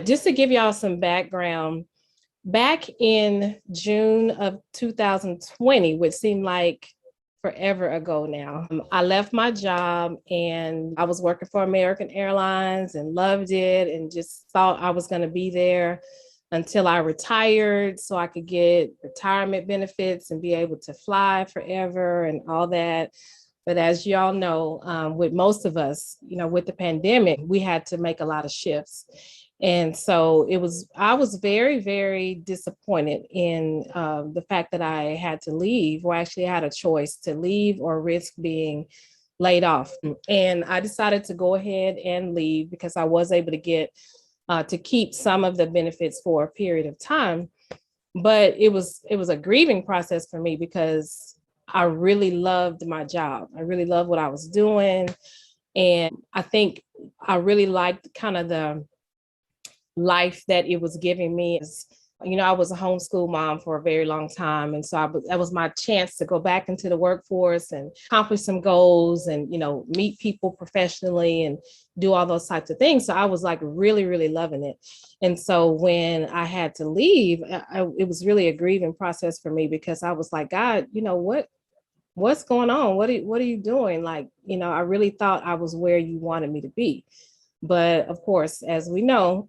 Just to give y'all some background, back in June of 2020, which seemed like forever ago now, I left my job and I was working for American Airlines and loved it and just thought I was going to be there until I retired so I could get retirement benefits and be able to fly forever and all that. But as y'all know, with most of us, with the pandemic, we had to make a lot of shifts. And so I was very, very disappointed in the fact that I had to leave, or actually had a choice to leave or risk being laid off. And I decided to go ahead and leave because I was able to get to keep some of the benefits for a period of time. But it was a grieving process for me because I really loved my job. I really loved what I was doing. And I think I really liked kind of the life that it was giving me. I was a homeschool mom for a very long time. And so that was my chance to go back into the workforce and accomplish some goals and, meet people professionally and do all those types of things. So I was like really, really loving it. And so when I had to leave, it was really a grieving process for me because I was like, God, what's going on? What are you doing? Like, I really thought I was where you wanted me to be. But of course, as we know,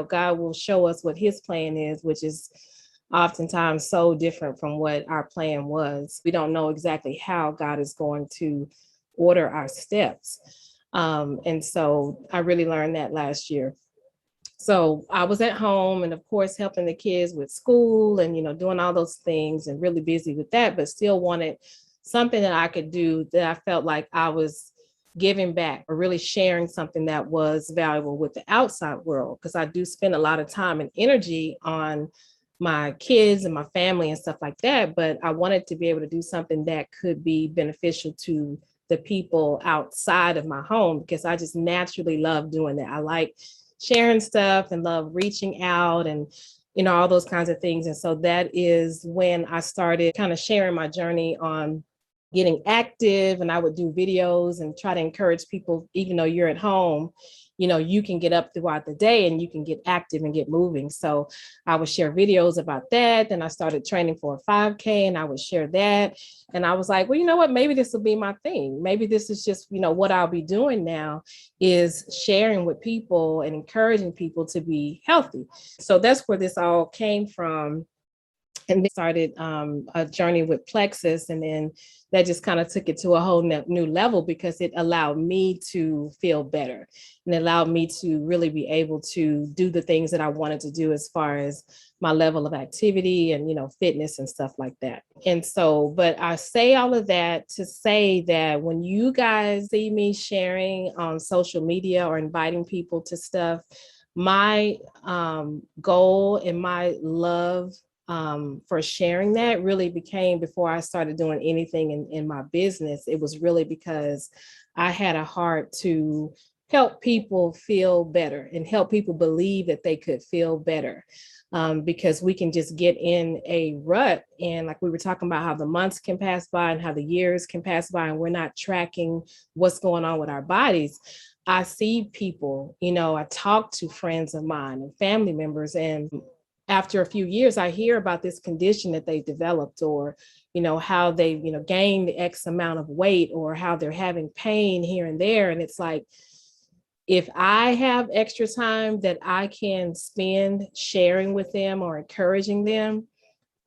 God will show us what his plan is, which is oftentimes so different from what our plan was. We don't know exactly how God is going to order our steps. And so I really learned that last year. So I was at home and of course helping the kids with school and doing all those things and really busy with that, but still wanted something that I could do that I felt like I was giving back or really sharing something that was valuable with the outside world, because I do spend a lot of time and energy on my kids and my family and stuff like that, but I wanted to be able to do something that could be beneficial to the people outside of my home, because I just naturally love doing that. I like sharing stuff and love reaching out and all those kinds of things. And so that is when I started kind of sharing my journey on getting active, and I would do videos and try to encourage people, even though you're at home, you can get up throughout the day and you can get active and get moving. So I would share videos about that. Then I started training for a 5K and I would share that. And I was like, well, you know what, maybe this will be my thing. Maybe this is just, what I'll be doing now is sharing with people and encouraging people to be healthy. So that's where this all came from. And then started a journey with Plexus, and then that just kind of took it to a whole new level because it allowed me to feel better and it allowed me to really be able to do the things that I wanted to do as far as my level of activity and fitness and stuff like that. And so, but I say all of that to say that when you guys see me sharing on social media or inviting people to stuff, my goal and my love for sharing that really became before I started doing anything in my business. It was really because I had a heart to help people feel better and help people believe that they could feel better. Because we can just get in a rut. And like we were talking about how the months can pass by and how the years can pass by and we're not tracking what's going on with our bodies. I see people, I talk to friends of mine and family members, and after a few years, I hear about this condition that they developed, or, how they, gained X amount of weight, or how they're having pain here and there. And it's like, if I have extra time that I can spend sharing with them or encouraging them,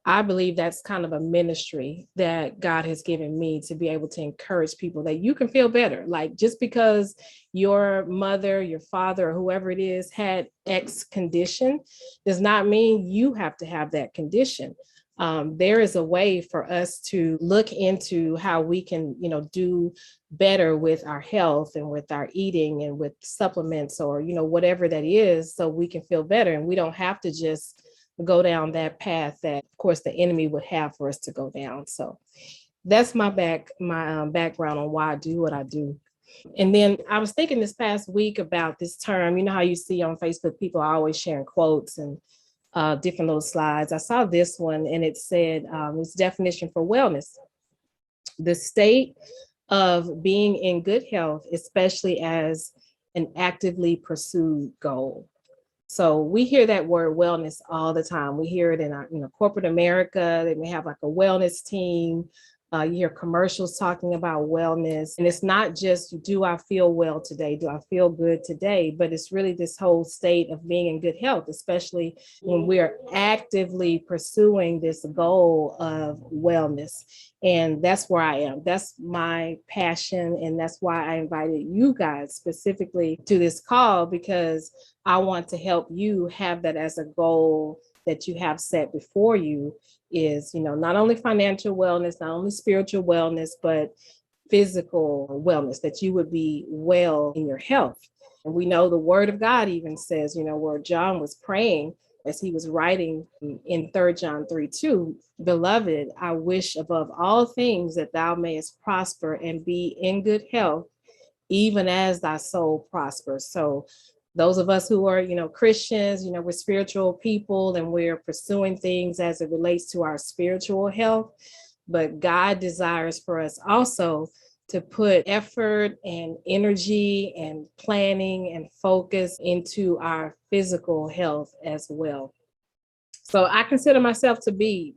I believe that's kind of a ministry that God has given me to be able to encourage people that you can feel better. Like just because your mother, your father, or whoever it is had X condition does not mean you have to have that condition. There is a way for us to look into how we can, do better with our health and with our eating and with supplements or, whatever that is, so we can feel better. And we don't have to just go down that path that, of course, the enemy would have for us to go down. So that's my background on why I do what I do. And then I was thinking this past week about this term. You know how you see on Facebook, people are always sharing quotes and different little slides. I saw this one and it said, its definition for wellness: the state of being in good health, especially as an actively pursued goal. So we hear that word wellness all the time. We hear it in our, corporate America. They may have like a wellness team. You hear commercials talking about wellness. And it's not just, do I feel well today? Do I feel good today? But it's really this whole state of being in good health, especially when we are actively pursuing this goal of wellness. And that's where I am. That's my passion. And that's why I invited you guys specifically to this call, because I want to help you have that as a goal that you have set before you, is, not only financial wellness, not only spiritual wellness, but physical wellness, that you would be well in your health. And we know the word of God even says, where John was praying as he was writing in 3 John 3:2, beloved, I wish above all things that thou mayest prosper and be in good health, even as thy soul prospers. So those of us who are, Christians, we're spiritual people and we're pursuing things as it relates to our spiritual health. But God desires for us also to put effort and energy and planning and focus into our physical health as well. So I consider myself to be,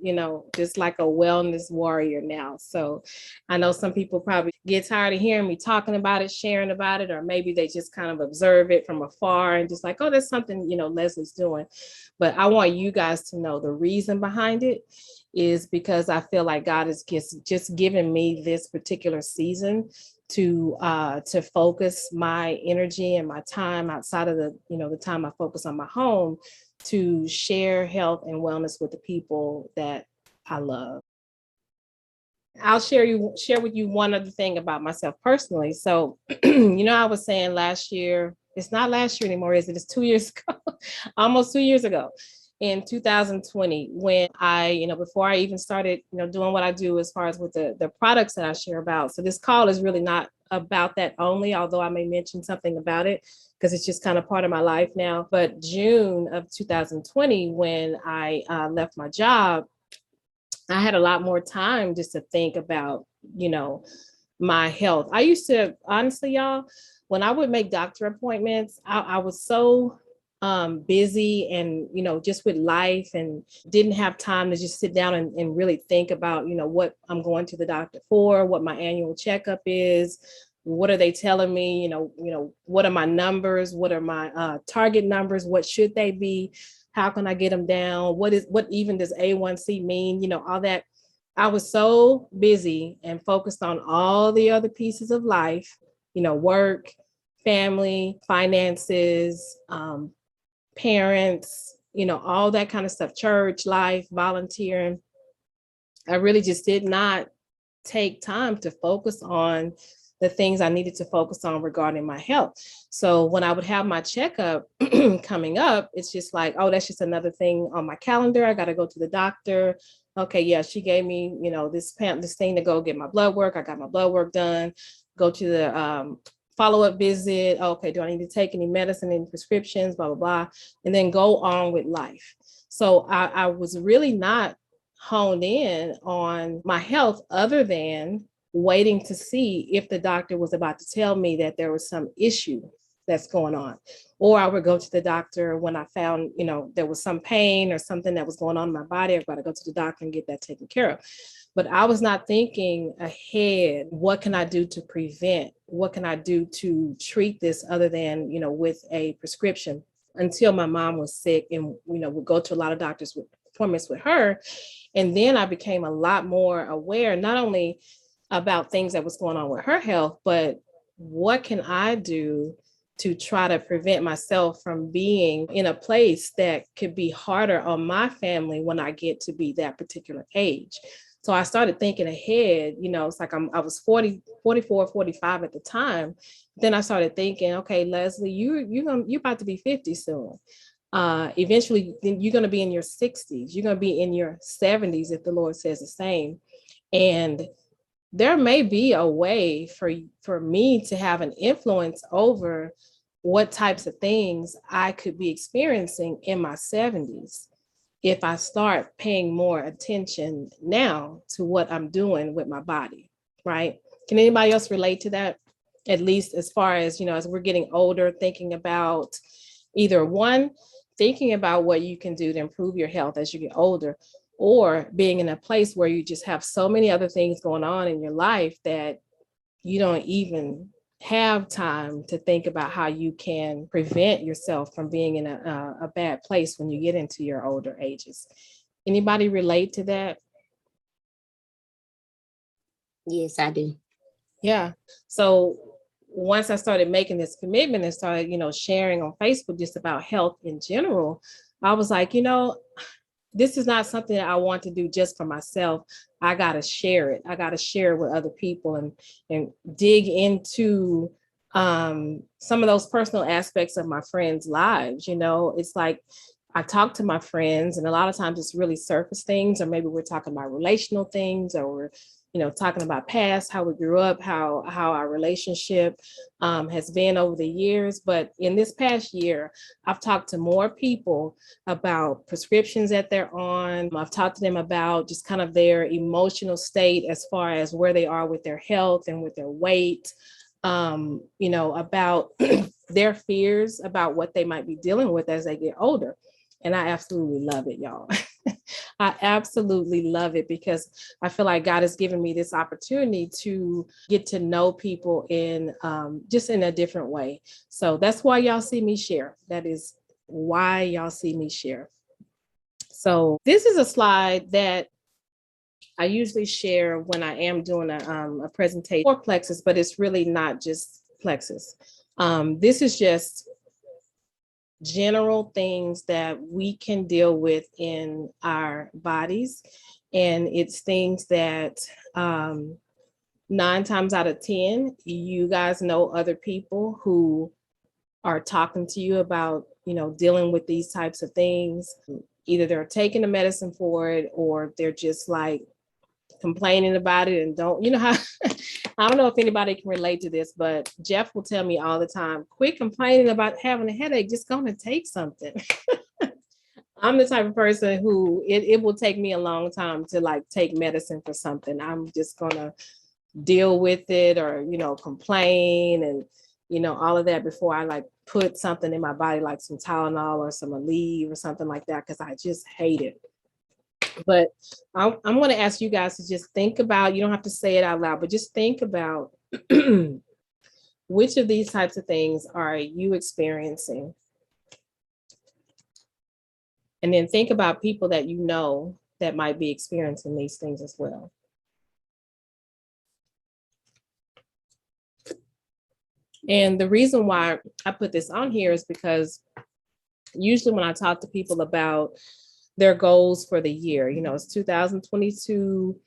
just like a wellness warrior now. So I know some people probably get tired of hearing me talking about it, sharing about it, or maybe they just kind of observe it from afar and just like, oh, that's something, Leslie's doing. But I want you guys to know the reason behind it is because I feel like God is just giving me this particular season to focus my energy and my time outside of the time I focus on my home, to share health and wellness with the people that I love. I'll share with you one other thing about myself personally. So, I was saying last year, it's not last year anymore, is it? It's 2 years ago, almost 2 years ago, in 2020, when I, before I even started, doing what I do as far as with the products that I share about. So this call is really not about that only, although I may mention something about it because it's just kind of part of my life now. But June of 2020, when I left my job, I had a lot more time just to think about, my health. I used to, honestly, y'all, when I would make doctor appointments, I was so busy and, just with life, and didn't have time to just sit down and really think about, what I'm going to the doctor for, what my annual checkup is, what are they telling me, what are my numbers, what are my target numbers, what should they be, how can I get them down, what even does A1C mean, all that. I was so busy and focused on all the other pieces of life, work, family, finances, parents, all that kind of stuff, church life, volunteering. I really just did not take time to focus on the things I needed to focus on regarding my health. So when I would have my checkup coming up, it's just like, oh, that's just another thing on my calendar. I got to go to the doctor. Okay, yeah, she gave me, this thing to go get my blood work. I got my blood work done. Go to the follow-up visit. Okay, do I need to take any medicine, any prescriptions, blah, blah, blah, and then go on with life. So I was really not honed in on my health other than waiting to see if the doctor was about to tell me that there was some issue that's going on. Or I would go to the doctor when I found, there was some pain or something that was going on in my body. I've got to go to the doctor and get that taken care of. But I was not thinking ahead, what can I do to prevent? What can I do to treat this other than, with a prescription? Until my mom was sick and, would go to a lot of doctors with appointments with her. And then I became a lot more aware, not only about things that was going on with her health, but what can I do to try to prevent myself from being in a place that could be harder on my family when I get to be that particular age. So I started thinking ahead, it's like I was 40, 44, 45 at the time. Then I started thinking, okay, Leslie, you're about to be 50 soon. Eventually you're going to be in your 60s. You're going to be in your 70s if the Lord says the same. And there may be a way for me to have an influence over what types of things I could be experiencing in my 70s if I start paying more attention now to what I'm doing with my body, right? Can anybody else relate to that? At least as far as, as we're getting older, thinking about either one, thinking about what you can do to improve your health as you get older, or being in a place where you just have so many other things going on in your life that you don't even have time to think about how you can prevent yourself from being in a bad place when you get into your older ages. Anybody relate to that? Yes, I do. Yeah. So once I started making this commitment and started, sharing on Facebook just about health in general, I was like, this is not something that I want to do just for myself. I got to share it. I got to share it with other people and dig into some of those personal aspects of my friends' lives. It's like I talk to my friends, and a lot of times it's really surface things, or maybe we're talking about relational things, or we're talking about past, how we grew up, how our relationship has been over the years. But in this past year, I've talked to more people about prescriptions that they're on. I've talked to them about just kind of their emotional state as far as where they are with their health and with their weight, about their fears about what they might be dealing with as they get older. And I absolutely love it, y'all. I absolutely love it because I feel like God has given me this opportunity to get to know people in just in a different way. So that's why y'all see me share. That is why y'all see me share. So this is a slide that I usually share when I am doing a presentation for plexus, but it's really not just plexus. This is just general things that we can deal with in our bodies. And it's things that 9 times out of 10, you guys know other people who are talking to you about, dealing with these types of things. Either they're taking the medicine for it, or they're just like complaining about it and don't, how, I don't know if anybody can relate to this, but Jeff will tell me all the time, quit complaining about having a headache, just go and take something. I'm the type of person who it will take me a long time to like take medicine for something. I'm just gonna deal with it, or complain and all of that before I like put something in my body like some Tylenol or some Aleve or something like that, because I just hate it. But I'm going to ask you guys to just think about, you don't have to say it out loud, but just think about which of these types of things are you experiencing? And then think about people that you know that might be experiencing these things as well. And the reason why I put this on here is because usually when I talk to people about their goals for the year, it's 2022.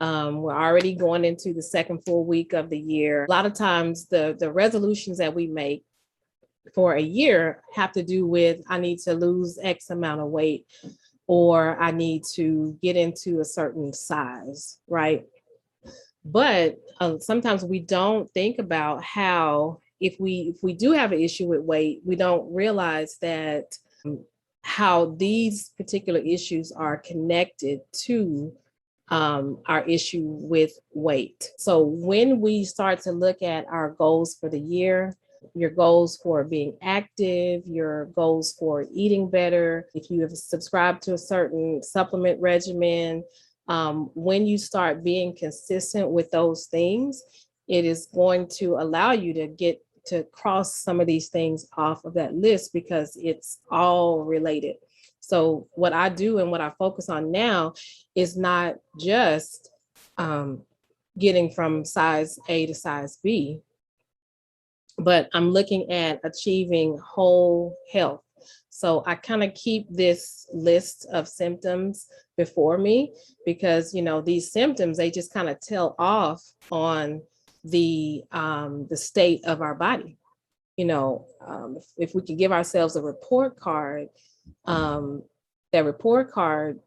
We're already going into the second full week of the year. A lot of times the resolutions that we make for a year have to do with, I need to lose X amount of weight, or I need to get into a certain size, right? But sometimes we don't think about how, if we do have an issue with weight, we don't realize that how these particular issues are connected to our issue with weight. So when we start to look at our goals for the year, your goals for being active, your goals for eating better, if you have subscribed to a certain supplement regimen, when you start being consistent with those things, it is going to allow you to get to cross some of these things off of that list, because it's all related. So what I do and what I focus on now is not just getting from size A to size B, but I'm looking at achieving whole health. So I kind of keep this list of symptoms before me, because these symptoms, they just kind of tell off on the state of our body. If we can give ourselves a report card, that report card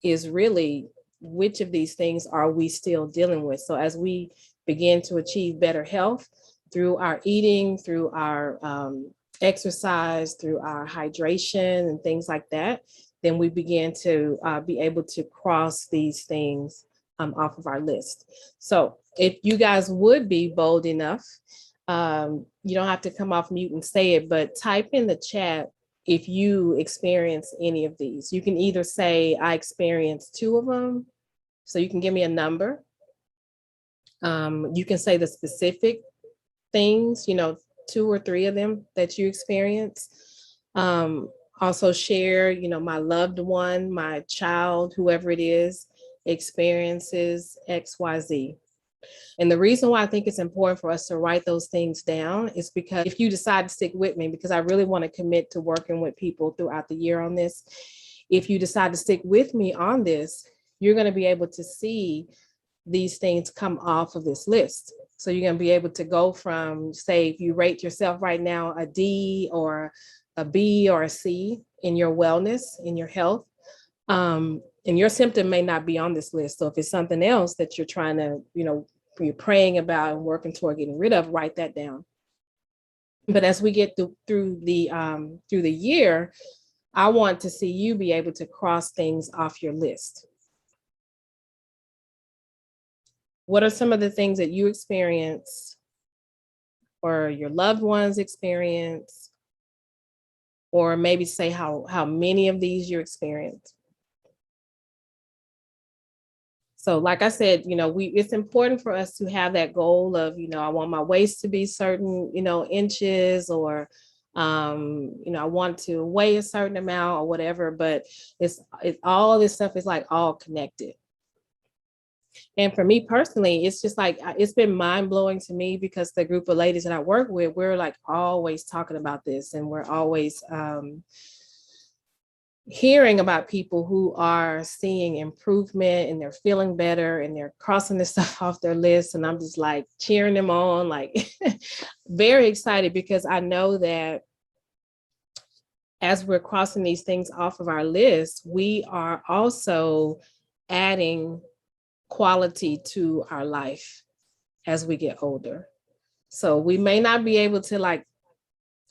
is really, which of these things are we still dealing with? So as we begin to achieve better health through our eating, through our exercise, through our hydration and things like that, then we begin to be able to cross these things off of our list. So if you guys would be bold enough, you don't have to come off mute and say it, but type in the chat if you experience any of these. You can either say, I experienced 2 of them. So you can give me a number. You can say the specific things, 2 or 3 of them that you experience. Also share, my loved one, my child, whoever it is, experiences XYZ. And the reason why I think it's important for us to write those things down is because if you decide to stick with me, because I really want to commit to working with people throughout the year on this, if you decide to stick with me on this, you're going to be able to see these things come off of this list. So you're going to be able to go from, say, if you rate yourself right now a D or a B or a C in your wellness, in your health, and your symptom may not be on this list. So if it's something else that you're trying to, you're praying about and working toward getting rid of, write that down. But as we get through the year, I want to see you be able to cross things off your list. What are some of the things that you experience or your loved ones experience? Or maybe say how many of these you experience. So like I said, it's important for us to have that goal of, I want my waist to be certain, inches, or I want to weigh a certain amount or whatever, but it's all this stuff is like all connected. And for me personally, it's just like, it's been mind blowing to me because the group of ladies that I work with, we're like always talking about this, and we're always hearing about people who are seeing improvement and they're feeling better and they're crossing this stuff off their list. And I'm just like cheering them on, like very excited, because I know that as we're crossing these things off of our list, we are also adding quality to our life as we get older. So we may not be able to like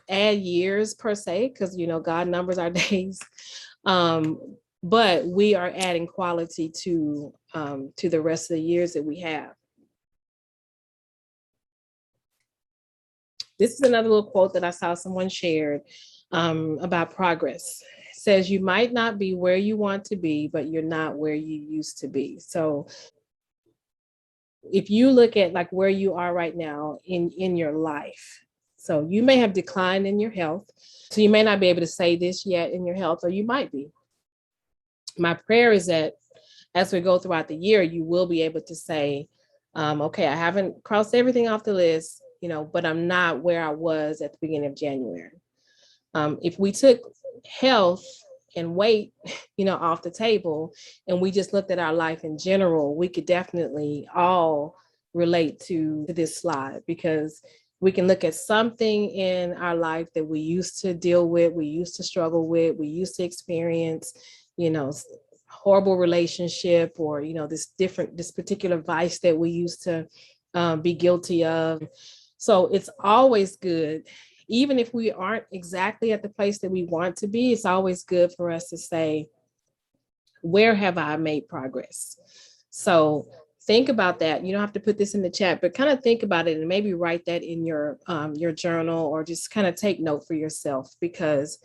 add years per se, because God numbers our days, but we are adding quality to the rest of the years that we have. This is another little quote that I saw someone shared about progress. It says, you might not be where you want to be, but you're not where you used to be. So if you look at like where you are right now in your life, so you may have declined in your health. So you may not be able to say this yet in your health, or you might be. My prayer is that as we go throughout the year, you will be able to say, okay, I haven't crossed everything off the list, but I'm not where I was at the beginning of January. If we took health and weight, off the table, and we just looked at our life in general, we could definitely all relate to this slide, because we can look at something in our life that we used to deal with, we used to struggle with, we used to experience, horrible relationship, or, this particular vice that we used to be guilty of. So it's always good, even if we aren't exactly at the place that we want to be, it's always good for us to say, where have I made progress? So think about that. You don't have to put this in the chat, but kind of think about it and maybe write that in your journal, or just kind of take note for yourself, because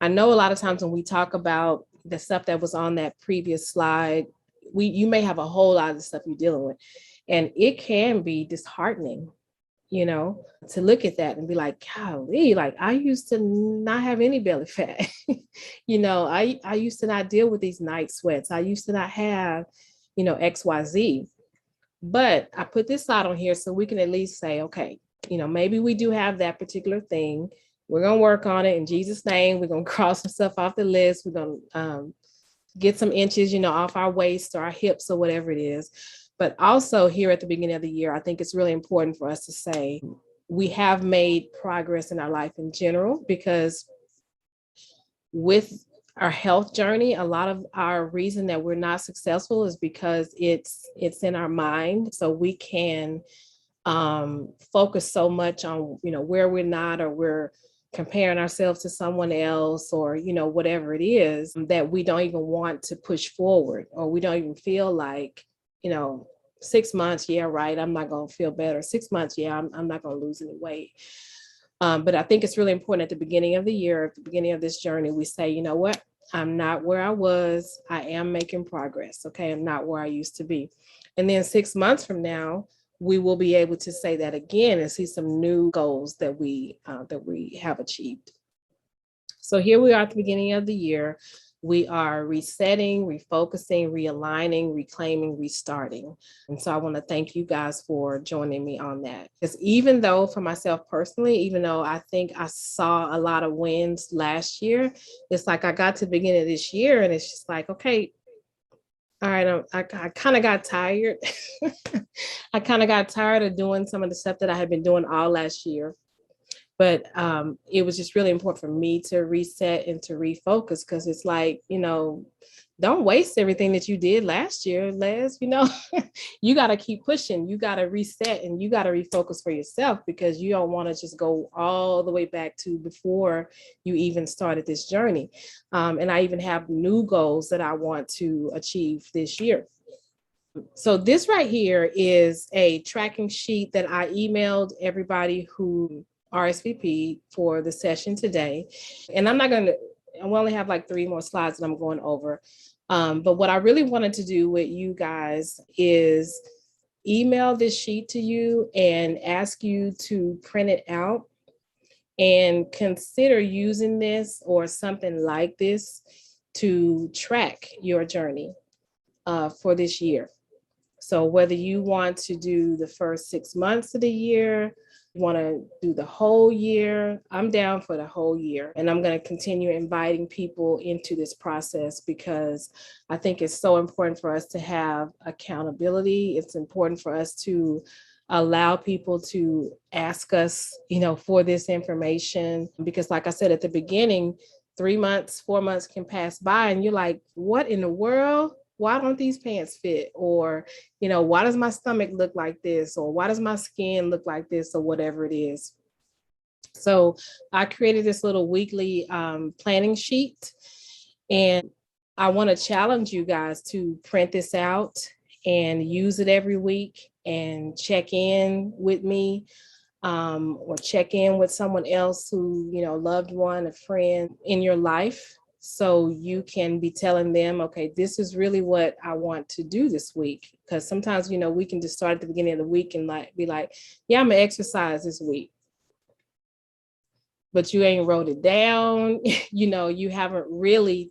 I know a lot of times when we talk about the stuff that was on that previous slide, you may have a whole lot of stuff you're dealing with, and it can be disheartening, to look at that and be like, golly, like I used to not have any belly fat. I used to not deal with these night sweats. I used to not have, XYZ. But I put this slide on here so we can at least say, okay, maybe we do have that particular thing. We're going to work on it in Jesus' name. We're going to cross some stuff off the list. We're going to get some inches, off our waist or our hips or whatever it is. But also here at the beginning of the year, I think it's really important for us to say we have made progress in our life in general, because with our health journey, a lot of our reason that we're not successful is because it's in our mind. So we can focus so much on, where we're not, or we're comparing ourselves to someone else, or, whatever it is, that we don't even want to push forward, or we don't even feel like, 6 months, yeah, right, I'm not going to feel better. 6 months, yeah, I'm not going to lose any weight. But I think it's really important at the beginning of the year, at the beginning of this journey, we say, you know what? I'm not where I was. I am making progress. Okay. I'm not where I used to be. And then 6 months from now, we will be able to say that again and see some new goals that we have achieved. So here we are at the beginning of the year. We are resetting, refocusing, realigning, reclaiming, restarting. And so I want to thank you guys for joining me on that. Because even though for myself personally, even though I think I saw a lot of wins last year, it's like I got to the beginning of this year and it's just like, okay, all right, I kind of got tired. I kind of got tired of doing some of the stuff that I had been doing all last year. But it was just really important for me to reset and to refocus because it's like, don't waste everything that you did last year, Les. You got to keep pushing. You got to reset and you got to refocus for yourself because you don't want to just go all the way back to before you even started this journey. And I even have new goals that I want to achieve this year. So this right here is a tracking sheet that I emailed everybody who RSVP for the session today. And I only have like 3 more slides that I'm going over. But what I really wanted to do with you guys is email this sheet to you and ask you to print it out and consider using this or something like this to track your journey for this year. So whether you want to do the first 6 months of the year, you want to do the whole year, I'm down for the whole year. And I'm going to continue inviting people into this process because I think it's so important for us to have accountability. It's important for us to allow people to ask us, for this information. Because like I said at the beginning, 3 months, 4 months can pass by and you're like, what in the world? Why don't these pants fit? Or, why does my stomach look like this? Or why does my skin look like this? Or whatever it is. So I created this little weekly planning sheet. And I want to challenge you guys to print this out and use it every week and check in with me or check in with someone else who, loved one, a friend in your life. So you can be telling them, okay, this is really what I want to do this week. Because sometimes, we can just start at the beginning of the week and be like, yeah, I'm gonna exercise this week. But you ain't wrote it down, you haven't really,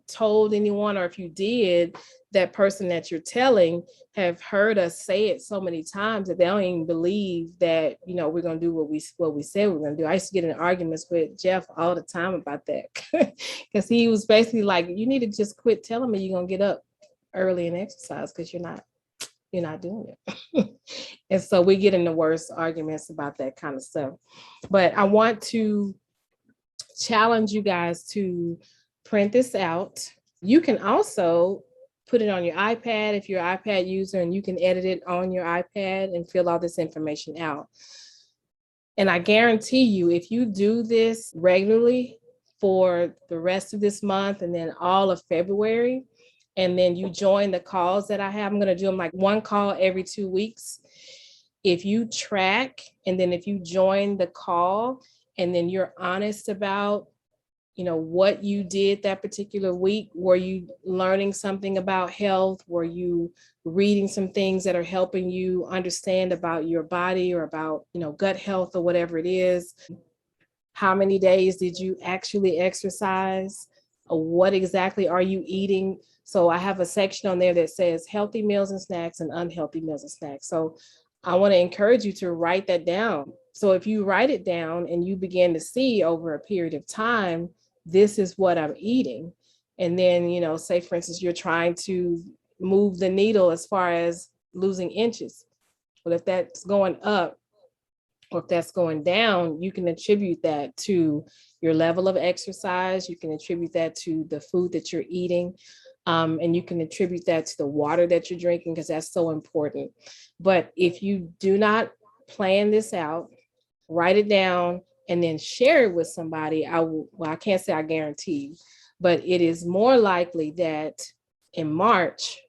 told anyone, or if you did, that person that you're telling have heard us say it so many times that they don't even believe that, we're going to do what we said we're going to do. I used to get in arguments with Jeff all the time about that because he was basically like, you need to just quit telling me you're going to get up early and exercise because you're not doing it. And so we get in the worst arguments about that kind of stuff. But I want to challenge you guys to print this out. You can also put it on your iPad if you're an iPad user, and you can edit it on your iPad and fill all this information out. And I guarantee you, if you do this regularly for the rest of this month and then all of February, and then you join the calls that I have, I'm going to do them like 1 call every 2 weeks. If you track and then if you join the call and then you're honest about, what you did that particular week, were you learning something about health? Were you reading some things that are helping you understand about your body or about, gut health or whatever it is? How many days did you actually exercise? What exactly are you eating? So I have a section on there that says healthy meals and snacks and unhealthy meals and snacks. So I want to encourage you to write that down. So if you write it down and you begin to see over a period of time, this is what I'm eating. And then, say for instance, you're trying to move the needle as far as losing inches. Well, if that's going up, or if that's going down, you can attribute that to your level of exercise. You can attribute that to the food that you're eating. And you can attribute that to the water that you're drinking, because that's so important. But if you do not plan this out, write it down, and then share it with somebody, I can't say I guarantee, but it is more likely that in March,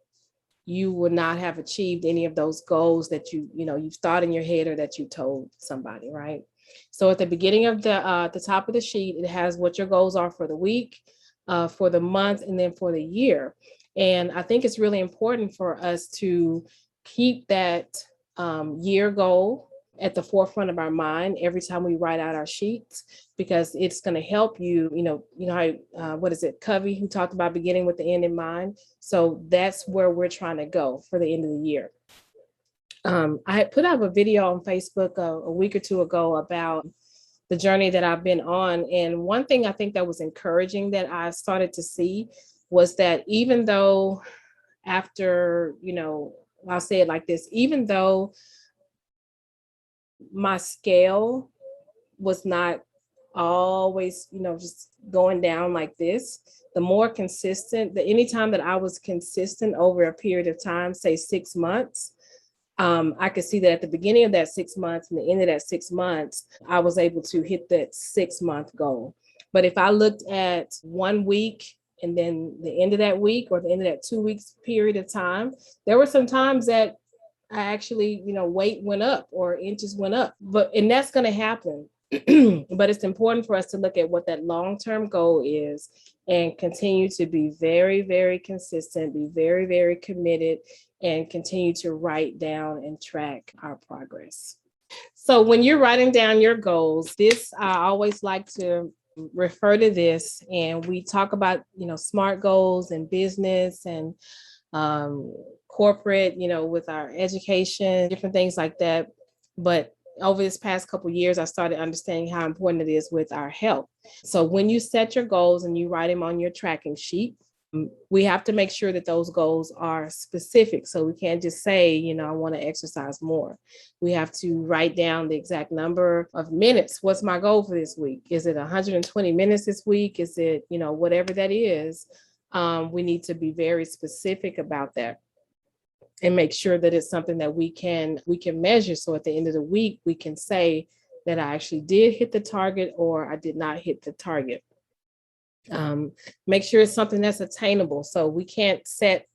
you would not have achieved any of those goals that you've thought in your head or that you told somebody, right? So at the beginning of the top of the sheet, it has what your goals are for the week, for the month, and then for the year. And I think it's really important for us to keep that year goal at the forefront of our mind every time we write out our sheets, because it's going to help you. How what is it, Covey, who talked about beginning with the end in mind. So that's where we're trying to go for the end of the year. I had put up a video on Facebook a week or two ago about the journey that I've been on. And one thing I think that was encouraging that I started to see was that even though after, I'll say it like this, even though my scale was not always, just going down like this, the more consistent, the anytime that I was consistent over a period of time, say 6 months, I could see that at the beginning of that 6 months and the end of that 6 months, I was able to hit that 6 month goal. But if I looked at 1 week and then the end of that week or the end of that 2 weeks period of time, there were some times that I actually, weight went up or inches went up. And that's going to happen. But it's important for us to look at what that long-term goal is and continue to be very, very consistent, be very, very committed, and continue to write down and track our progress. So when you're writing down your goals, I always like to refer to this, and we talk about, SMART goals and business and corporate, with our education, different things like that. But over this past couple of years, I started understanding how important it is with our health. So when you set your goals and you write them on your tracking sheet, we have to make sure that those goals are specific. So we can't just say, I want to exercise more. We have to write down the exact number of minutes. What's my goal for this week? Is it 120 minutes this week? Is it, whatever that is? We need to be very specific about that and make sure that it's something that we can measure. So at the end of the week, we can say that I actually did hit the target or I did not hit the target. Make sure it's something that's attainable. So we can't set,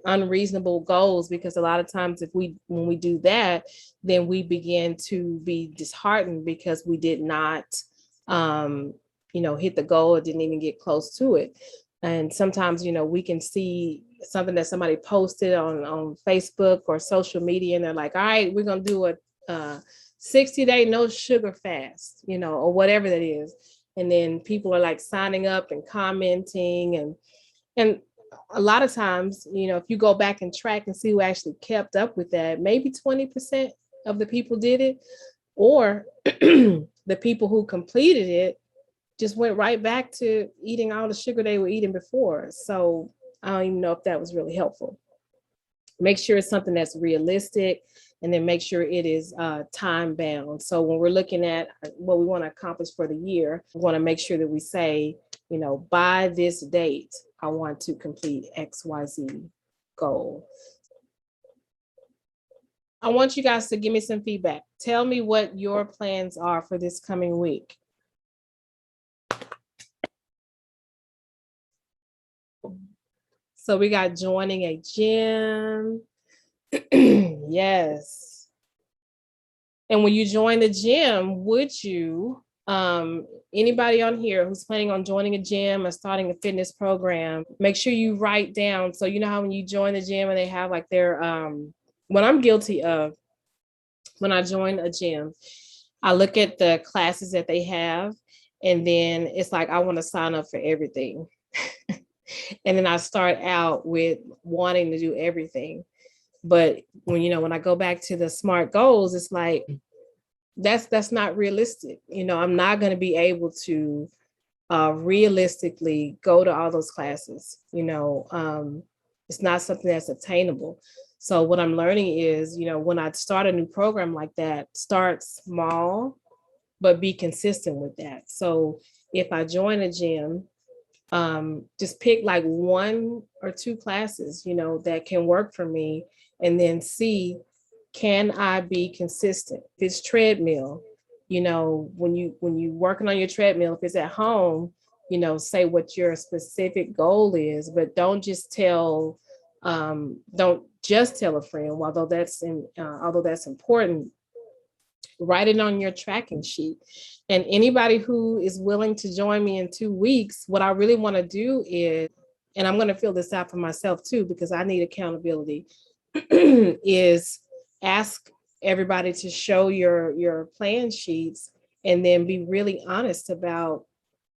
unreasonable goals, because a lot of times when we do that, then we begin to be disheartened because we did not, hit the goal or didn't even get close to it. And sometimes, we can see something that somebody posted on Facebook or social media, and they're like, all right, we're going to do a 60-day no sugar fast, or whatever that is. And then people are like signing up and commenting. And a lot of times, if you go back and track and see who actually kept up with that, maybe 20% of the people did it, or the people who completed it just went right back to eating all the sugar they were eating before. So I don't even know if that was really helpful. Make sure it's something that's realistic, and then make sure it is time bound. So when we're looking at what we want to accomplish for the year, we want to make sure that we say, by this date, I want to complete XYZ goal. I want you guys to give me some feedback. Tell me what your plans are for this coming week. So we got joining a gym. Yes. And when you join the gym, would you, anybody on here who's planning on joining a gym or starting a fitness program, make sure you write down. So you know how when you join the gym and they have like their, what I'm guilty of when I join a gym, I look at the classes that they have, and then it's like, I want to sign up for everything. And then I start out with wanting to do everything. But when I go back to the SMART goals, it's like, that's not realistic. I'm not going to be able to realistically go to all those classes. It's not something that's attainable. So what I'm learning is, when I start a new program like that, start small, but be consistent with that. So if I join a gym, just pick like 1 or 2 classes, that can work for me, and then see, can I be consistent? If it's treadmill, when you working on your treadmill, if it's at home, say what your specific goal is, but don't just tell a friend, although that's important. write it on your tracking sheet. And anybody who is willing to join me in 2 weeks, what I really want to do is, and I'm going to fill this out for myself too, because I need accountability, is ask everybody to show your plan sheets and then be really honest about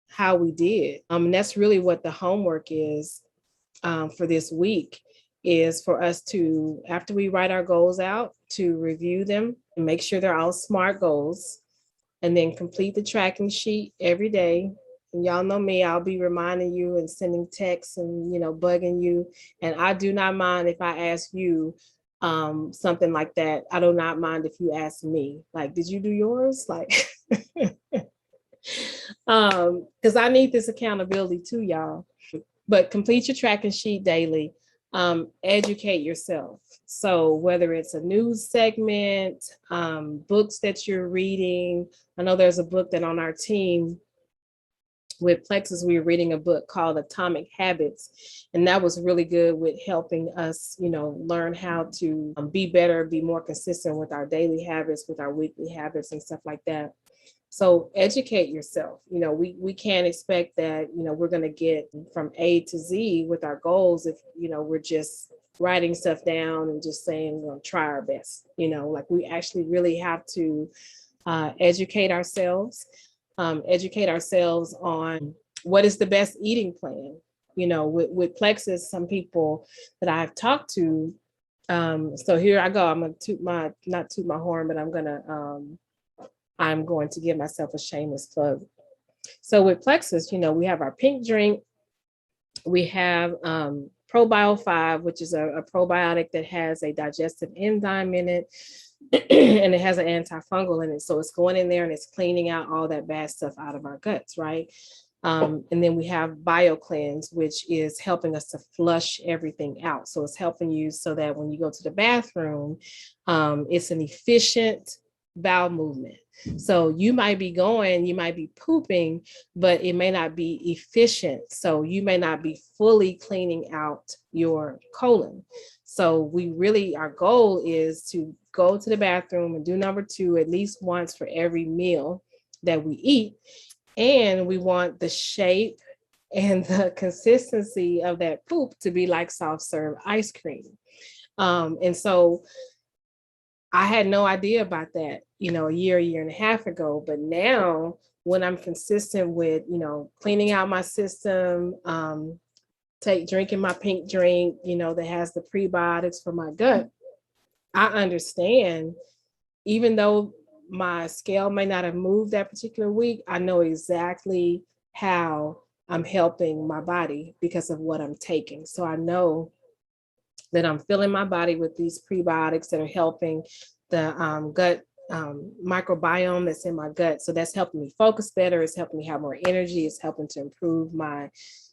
how we did. And that's really what the homework is for this week, is for us to, after we write our goals out, to review them and make sure they're all SMART goals, and then complete the tracking sheet every day. And y'all know me, I'll be reminding you and sending texts and, bugging you. And I do not mind if I ask you something like that. I do not mind if you ask me, like, did you do yours? Like, because I need this accountability too, y'all. But complete your tracking sheet daily. Educate yourself. So whether it's a news segment, books that you're reading. I know there's a book that on our team with Plexus, we were reading a book called Atomic Habits. And that was really good with helping us, learn how to be better, be more consistent with our daily habits, with our weekly habits and stuff like that. So educate yourself. We can't expect that, we're going to get from A to Z with our goals if, we're just writing stuff down and just saying, we'll try our best. Like we actually really have to educate ourselves on what is the best eating plan. With Plexus, some people that I've talked to, so here I go. I'm going to not toot my horn, but I'm going to give myself a shameless plug. So with Plexus, we have our pink drink. We have ProBio 5, which is a probiotic that has a digestive enzyme in it. And it has an antifungal in it. So it's going in there and it's cleaning out all that bad stuff out of our guts, right? And then we have BioCleanse, which is helping us to flush everything out. So it's helping you so that when you go to the bathroom, it's an efficient bowel movement. So you might be pooping, but it may not be efficient. So you may not be fully cleaning out your colon. So our goal is to go to the bathroom and do number 2 at least once for every meal that we eat. And we want the shape and the consistency of that poop to be like soft serve ice cream. And so I had no idea about that, a year and a half ago. But now when I'm consistent with, cleaning out my system, drinking my pink drink, that has the prebiotics for my gut, I understand, even though my scale may not have moved that particular week, I know exactly how I'm helping my body because of what I'm taking. So I know that I'm filling my body with these prebiotics that are helping the gut microbiome that's in my gut. So that's helping me focus better. It's helping me have more energy. It's helping to improve my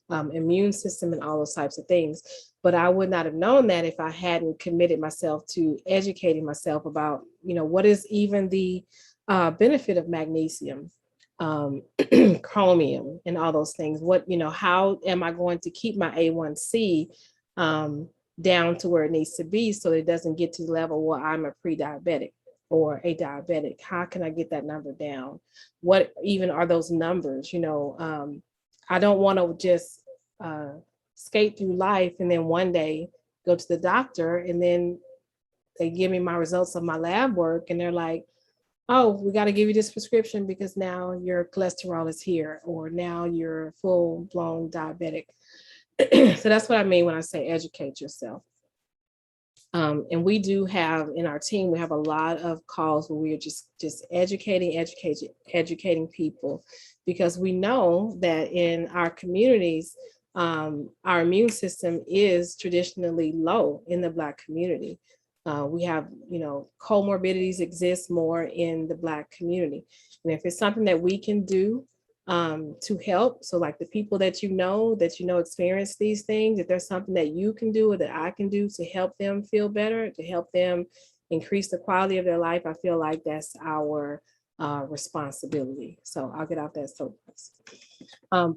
immune system and all those types of things. But I would not have known that if I hadn't committed myself to educating myself about, what is even the benefit of magnesium, chromium, and all those things. How am I going to keep my A1C down to where it needs to be so it doesn't get to the level where I'm a pre-diabetic or a diabetic? How can I get that number down? What even are those numbers? I don't want to just skate through life and then one day go to the doctor and then they give me my results of my lab work and they're like, oh, we got to give you this prescription because now your cholesterol is here, or now you're full-blown diabetic. So that's what I mean when I say educate yourself. And we do have in our team, we have a lot of calls where we are just educating people, because we know that in our communities, our immune system is traditionally low in the Black community. We have, comorbidities exist more in the Black community. And if it's something that we can do to help, so like the people that experience these things, if there's something that you can do or that I can do to help them feel better, to help them increase the quality of their life, I feel like that's our responsibility. So I'll get off that soapbox.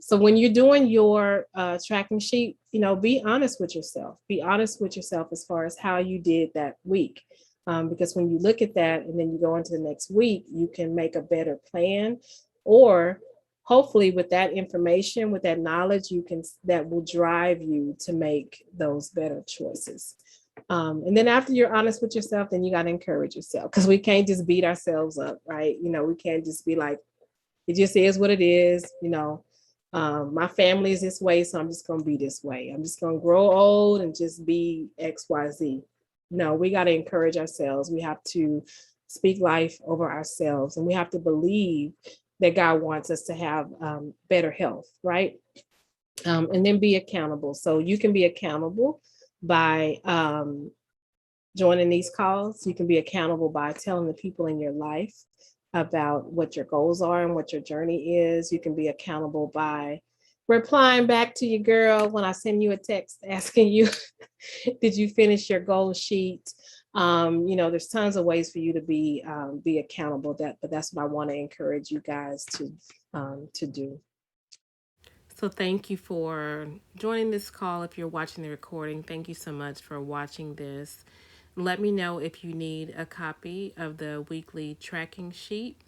So when you're doing your tracking sheet, be honest with yourself. Be honest with yourself as far as how you did that week. Because when you look at that and then you go into the next week, you can make a better plan, or hopefully with that information, with that knowledge, you can, that will drive you to make those better choices. And then after you're honest with yourself, then you got to encourage yourself, because we can't just beat ourselves up, right? We can't just be like, it just is what it is. My family is this way, so I'm just going to be this way. I'm just going to grow old and just be XYZ. No, we got to encourage ourselves. We have to speak life over ourselves, and we have to believe that God wants us to have better health, right? And then be accountable. So you can be accountable by joining these calls. You can be accountable by telling the people in your life about what your goals are and what your journey is. You can be accountable by replying back to your girl when I send you a text asking you, did you finish your goal sheet? There's tons of ways for you to be accountable. But that's what I want to encourage you guys to do. So thank you for joining this call. If you're watching the recording, thank you so much for watching this. Let me know if you need a copy of the weekly tracking sheet.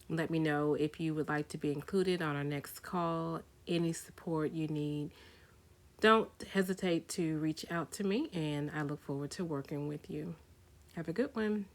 Let me know if you would like to be included on our next call. Any support you need, don't hesitate to reach out to me, and I look forward to working with you. Have a good one.